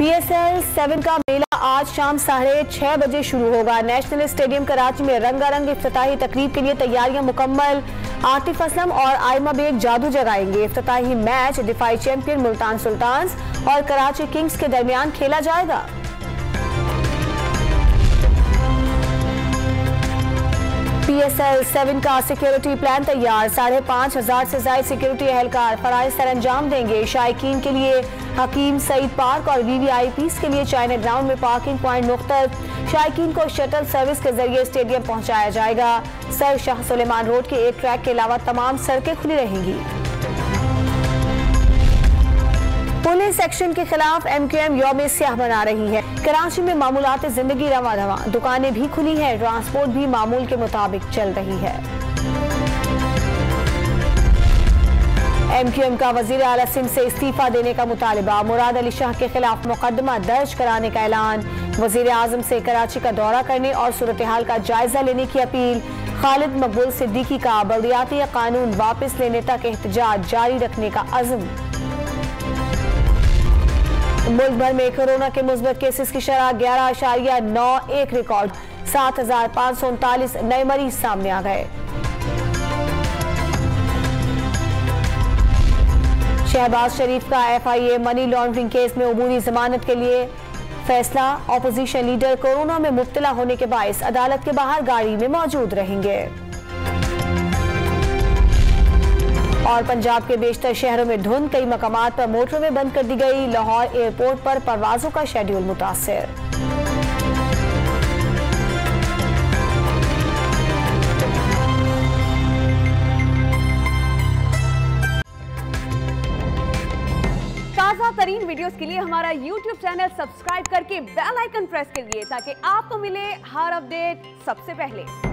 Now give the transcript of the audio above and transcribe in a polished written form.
PSL 7 का मेला आज शाम 6:30 बजे शुरू होगा। नेशनल स्टेडियम कराची में रंगारंग इफ्तिताही तकरीब के लिए तैयारियां मुकम्मल। आतिफ असलम और आयमा बेग जादू जगाएंगे। इफ्तिताही मैच दिफाई चैंपियन मुल्तान सुल्तान्स और कराची किंग्स के दरमियान खेला जाएगा। PSL 7 का सिक्योरिटी प्लान तैयार। 5,500 से ज्यादा सिक्योरिटी एहलकार फराइज सर अंजाम देंगे। शायकीन के लिए हकीम सईद पार्क और VVIPs के लिए चाइना ग्राउंड में पार्किंग पॉइंट मुख्तलिफ। शायकीन को शटल सर्विस के जरिए स्टेडियम पहुंचाया जाएगा। सर शाह सुलेमान रोड के एक ट्रैक के अलावा तमाम सड़कें खुली रहेंगी। पुलिस एक्शन के खिलाफ MQM यौम स्याह मना रही है। कराची में मामूलात जिंदगी रवा रवा, दुकानें भी खुली हैं, ट्रांसपोर्ट भी मामूल के मुताबिक चल रही है। MQM का वजीर आला सिंध से इस्तीफा देने का मुतालिबा। मुराद अली शाह के खिलाफ मुकदमा दर्ज कराने का ऐलान। वजीर आजम से कराची का दौरा करने और सूरत हाल का जायजा लेने की अपील। खालिद मकबूल सिद्दीकी का बलदियाती कानून वापस लेने तक एहतजाज जारी रखने का अज़्म। मुल्क भर में कोरोना के मुस्बत केसेस की शरह 11.91 रिकॉर्ड। 7,539 नए मरीज सामने आ गए। शहबाज शरीफ का FIA मनी लॉन्ड्रिंग केस में अबूरी जमानत के लिए फैसला। ऑपोजिशन लीडर कोरोना में मुब्तला होने के बायस अदालत के बाहर गाड़ी में मौजूद रहेंगे। और पंजाब के बेशतर शहरों में धुंध, कई मकामात पर मोटरवे बंद कर दी गई। लाहौर एयरपोर्ट पर परवाजों का शेड्यूल मुतासिर। ताज़ा तरीन वीडियोस के लिए हमारा YouTube चैनल सब्सक्राइब करके बेल आइकन प्रेस करिए ताकि आपको मिले हर अपडेट सबसे पहले।